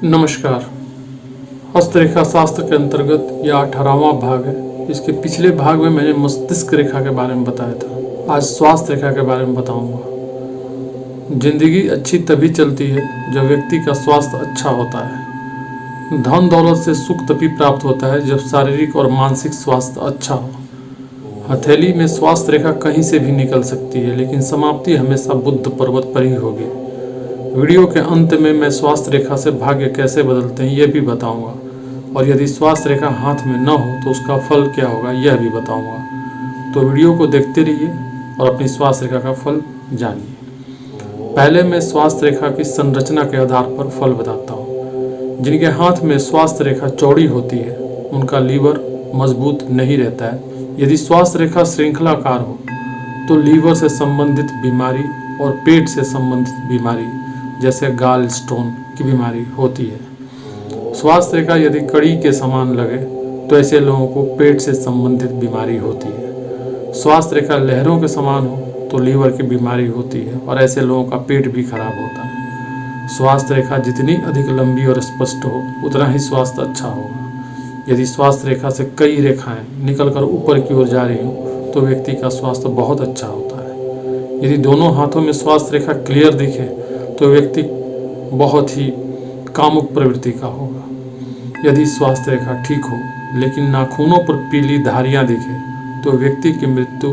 नमस्कार। हस्तरेखा शास्त्र के अंतर्गत यह 18वां भाग है। इसके पिछले भाग में मैंने मस्तिष्क रेखा के बारे में बताया था। आज स्वास्थ्य रेखा के बारे में बताऊंगा। जिंदगी अच्छी तभी चलती है जब व्यक्ति का स्वास्थ्य अच्छा होता है। धन दौलत से सुख तभी प्राप्त होता है जब शारीरिक और मानसिक स्वास्थ्य अच्छा हो। हथेली में स्वास्थ्य रेखा कहीं से भी निकल सकती है, लेकिन समाप्ति हमेशा बुद्ध पर्वत पर ही होगी। वीडियो के अंत में मैं स्वास्थ्य रेखा से भाग्य कैसे बदलते हैं यह भी बताऊंगा, और यदि स्वास्थ्य रेखा हाथ में न हो तो उसका फल क्या होगा यह भी बताऊंगा। तो वीडियो को देखते रहिए और अपनी स्वास्थ्य रेखा का फल जानिए। पहले मैं स्वास्थ्य रेखा की संरचना के आधार पर फल बताता हूँ। जिनके हाथ में स्वास्थ्य रेखा चौड़ी होती है उनका लीवर मजबूत नहीं रहता है। यदि स्वास्थ्य रेखा श्रृंखलाकार हो तो लीवर से संबंधित बीमारी और पेट से संबंधित बीमारी जैसे गाल स्टोन की बीमारी होती है। स्वास्थ्य रेखा यदि कड़ी के समान लगे तो ऐसे लोगों को पेट से संबंधित बीमारी होती है। स्वास्थ्य रेखा लहरों के समान हो तो लीवर की बीमारी होती है और ऐसे लोगों का पेट भी खराब होता है। स्वास्थ्य रेखा जितनी अधिक लंबी और स्पष्ट हो उतना ही स्वास्थ्य अच्छा होगा। यदि स्वास्थ्य रेखा से कई रेखाएं निकलकर ऊपर की ओर जा रही हो तो व्यक्ति का स्वास्थ्य बहुत अच्छा होता है। यदि दोनों हाथों में स्वास्थ्य रेखा क्लियर दिखे तो व्यक्ति बहुत ही कामुक प्रवृत्ति का होगा। यदि स्वास्थ्य रेखा ठीक हो लेकिन नाखूनों पर पीली धारियां दिखे तो व्यक्ति की मृत्यु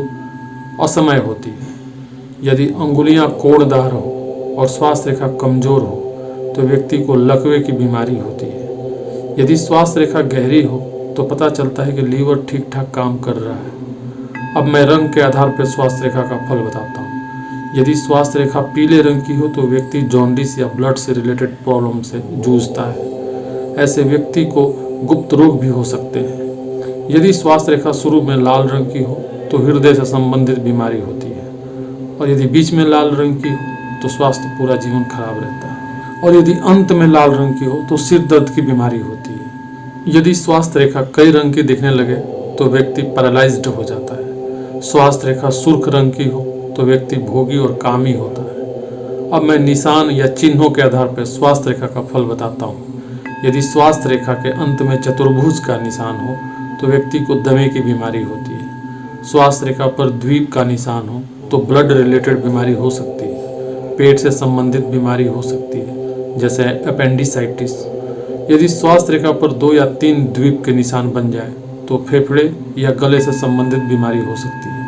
असमय होती है। यदि अंगुलियां कोड़दार हो और स्वास्थ्य रेखा कमजोर हो तो व्यक्ति को लकवे की बीमारी होती है। यदि स्वास्थ्य रेखा गहरी हो तो पता चलता है कि लीवर ठीक ठाक काम कर रहा है। अब मैं रंग के आधार पर स्वास्थ्य रेखा का फल बताता हूँ। यदि स्वास्थ्य रेखा पीले रंग की हो तो व्यक्ति जॉन्डिस या ब्लड से रिलेटेड प्रॉब्लम से जूझता है। ऐसे व्यक्ति को गुप्त रोग भी हो सकते हैं। यदि स्वास्थ्य रेखा शुरू में लाल रंग की हो तो हृदय से संबंधित बीमारी होती है, और यदि बीच में लाल रंग की हो तो स्वास्थ्य पूरा जीवन खराब रहता है, और यदि अंत में लाल रंग की हो तो सिर दर्द की बीमारी होती है। यदि स्वास्थ्य रेखा कई रंग की दिखने लगे तो व्यक्ति पैरालाइज्ड हो जाता है। स्वास्थ्य रेखा सुर्ख रंग की हो तो व्यक्ति भोगी और कामी होता है। अब मैं निशान या चिन्हों के आधार पर स्वास्थ्य रेखा का फल बताता हूँ। यदि स्वास्थ्य रेखा के अंत में चतुर्भुज का निशान हो तो व्यक्ति को दमे की बीमारी होती है। स्वास्थ्य रेखा पर द्वीप का निशान हो तो ब्लड रिलेटेड बीमारी हो सकती है। पेट से संबंधित बीमारी हो सकती है जैसे अपेंडिसाइटिस। यदि स्वास्थ्य रेखा पर 2 या 3 द्वीप के निशान बन जाए तो फेफड़े या गले से संबंधित बीमारी हो सकती है।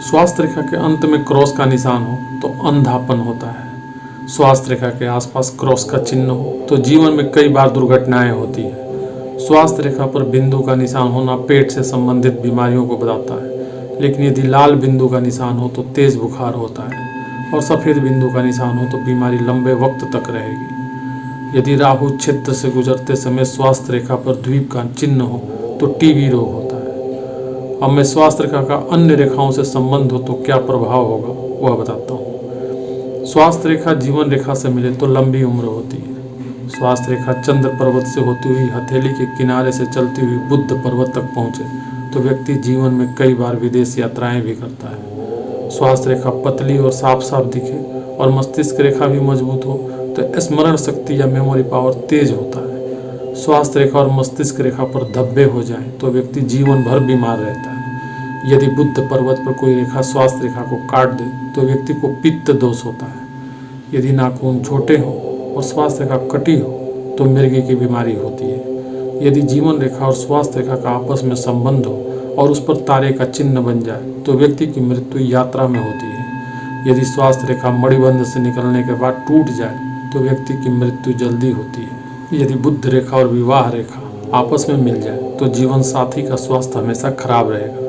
स्वास्थ्य रेखा के अंत में क्रॉस का निशान हो तो अंधापन होता है। स्वास्थ्य रेखा के आसपास क्रॉस का चिन्ह हो तो जीवन में कई बार दुर्घटनाएं होती है। स्वास्थ्य रेखा पर बिंदु का निशान होना पेट से संबंधित बीमारियों को बताता है, लेकिन यदि लाल बिंदु का निशान हो तो तेज बुखार होता है, और सफ़ेद बिंदु का निशान हो तो बीमारी लंबे वक्त तक रहेगी। यदि राहु क्षेत्र से गुजरते समय स्वास्थ्य रेखा पर द्वीप का चिन्ह हो तो टीबी रोग होता है। अब मैं स्वास्थ्य रेखा का अन्य रेखाओं से संबंध हो तो क्या प्रभाव होगा वह बताता हूँ। स्वास्थ्य रेखा जीवन रेखा से मिले तो लंबी उम्र होती है। स्वास्थ्य रेखा चंद्र पर्वत से होती हुई हथेली के किनारे से चलती हुई बुद्ध पर्वत तक पहुँचे तो व्यक्ति जीवन में कई बार विदेश यात्राएं भी करता है। स्वास्थ्य रेखा पतली और साफ साफ दिखे और मस्तिष्क रेखा भी मजबूत हो तो स्मरण शक्ति या मेमोरी पावर तेज होता है। स्वास्थ्य रेखा और मस्तिष्क रेखा पर धब्बे हो जाएं तो व्यक्ति जीवन भर बीमार रहता है। यदि बुद्ध पर्वत पर कोई रेखा स्वास्थ्य रेखा को काट दे तो व्यक्ति को पित्त दोष होता है। यदि नाखून छोटे हो और स्वास्थ्य रेखा कटी हो तो मिर्गी की बीमारी होती है। यदि जीवन रेखा और स्वास्थ्य रेखा का आपस में संबंध हो और उस पर तारे का चिन्ह बन जाए तो व्यक्ति की मृत्यु यात्रा में होती है। यदि स्वास्थ्य रेखा मणिबंध से निकलने के बाद टूट जाए तो व्यक्ति की मृत्यु जल्दी होती है। यदि बुद्ध रेखा और विवाह रेखा आपस में मिल जाए तो जीवन साथी का स्वास्थ्य हमेशा खराब रहेगा।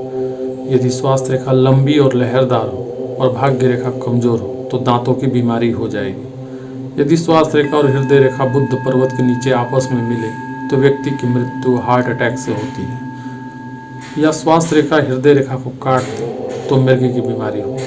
यदि स्वास्थ्य रेखा लंबी और लहरदार हो और भाग्य रेखा कमजोर हो तो दांतों की बीमारी हो जाएगी। यदि स्वास्थ्य रेखा और हृदय रेखा बुद्ध पर्वत के नीचे आपस में मिले तो व्यक्ति की मृत्यु हार्ट अटैक से होती है। या स्वास्थ्य रेखा हृदय रेखा को काट दे तो मिर्गी की बीमारी हो।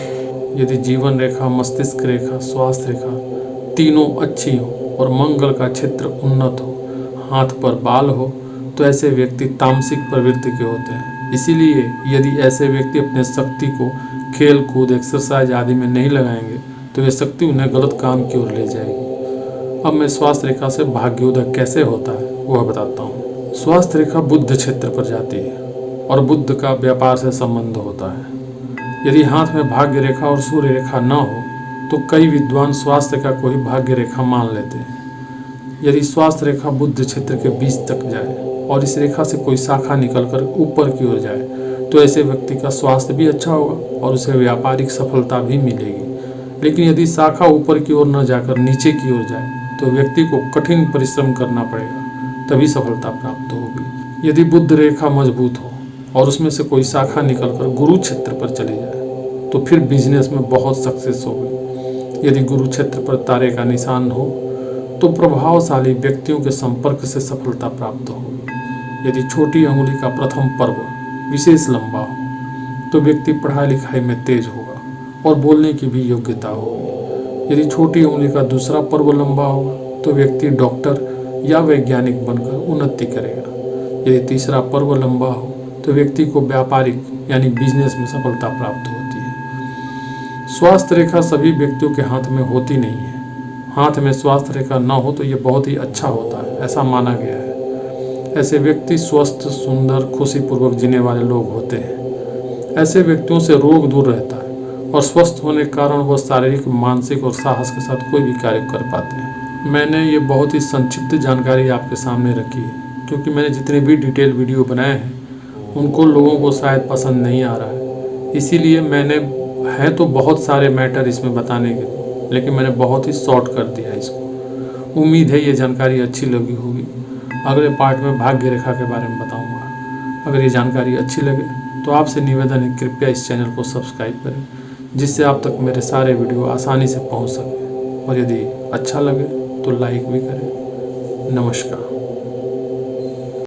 यदि जीवन रेखा, मस्तिष्क रेखा, स्वास्थ्य रेखा तीनों अच्छी हो और मंगल का क्षेत्र उन्नत हो, हाथ पर बाल हो तो ऐसे व्यक्ति तामसिक प्रवृत्ति के होते हैं। इसीलिए यदि ऐसे व्यक्ति अपने शक्ति को खेल कूद, एक्सरसाइज आदि में नहीं लगाएंगे तो ये शक्ति उन्हें गलत काम की ओर ले जाएगी। अब मैं स्वास्थ्य रेखा से भाग्योदय कैसे होता है वह बताता हूँ। स्वास्थ्य रेखा बुध क्षेत्र पर जाती है और बुध का व्यापार से संबंध होता है। यदि हाथ में भाग्य रेखा और सूर्य रेखा न हो तो कई विद्वान स्वास्थ्य रेखा को ही भाग्य रेखा मान लेते हैं। यदि स्वास्थ्य रेखा बुध क्षेत्र के बीच तक जाए और इस रेखा से कोई शाखा निकलकर ऊपर की ओर जाए तो ऐसे व्यक्ति का स्वास्थ्य भी अच्छा होगा और उसे व्यापारिक सफलता भी मिलेगी। लेकिन यदि शाखा ऊपर की ओर न जाकर नीचे की ओर जाए तो व्यक्ति को कठिन परिश्रम करना पड़ेगा, तभी सफलता प्राप्त होगी। यदि बुध रेखा मजबूत हो और उसमें से कोई शाखा निकलकर गुरु क्षेत्र पर चली जाए तो फिर बिजनेस में बहुत सक्सेस होगी। यदि गुरु क्षेत्र पर तारे का निशान हो तो प्रभावशाली व्यक्तियों के संपर्क से सफलता प्राप्त होगी। यदि छोटी अंगुली का प्रथम पर्व विशेष लंबा हो तो व्यक्ति पढ़ाई लिखाई में तेज होगा और बोलने की भी योग्यता होगी। यदि छोटी उंगली का दूसरा पर्व लंबा होगा तो व्यक्ति डॉक्टर या वैज्ञानिक बनकर उन्नति करेगा। यदि तीसरा पर्व लंबा हो तो व्यक्ति को व्यापारिक यानी बिजनेस में सफलता प्राप्त होती है। स्वास्थ्य रेखा सभी व्यक्तियों के हाथ में होती नहीं है। हाथ में स्वास्थ्य रेखा न हो तो ये बहुत ही अच्छा होता है, ऐसा माना गया है। ऐसे व्यक्ति स्वस्थ, सुंदर, खुशीपूर्वक जीने वाले लोग होते हैं। ऐसे व्यक्तियों से रोग दूर रहता है और स्वस्थ होने के कारण वह शारीरिक, मानसिक और साहस के साथ कोई भी कार्य कर पाते हैं। मैंने ये बहुत ही संक्षिप्त जानकारी आपके सामने रखी है क्योंकि मैंने जितने भी डिटेल वीडियो बनाए हैं उनको लोगों को शायद पसंद नहीं आ रहा है। इसीलिए है तो बहुत सारे मैटर इसमें बताने के, लेकिन मैंने बहुत ही शॉर्ट कर दिया इसको। उम्मीद है ये जानकारी अच्छी लगी होगी। अगले पार्ट में भाग्य रेखा के बारे में बताऊंगा। अगर ये जानकारी अच्छी लगे तो आपसे निवेदन है कृपया इस चैनल को सब्सक्राइब करें जिससे आप तक मेरे सारे वीडियो आसानी से पहुंच सके और यदि अच्छा लगे तो लाइक भी करें। नमस्कार।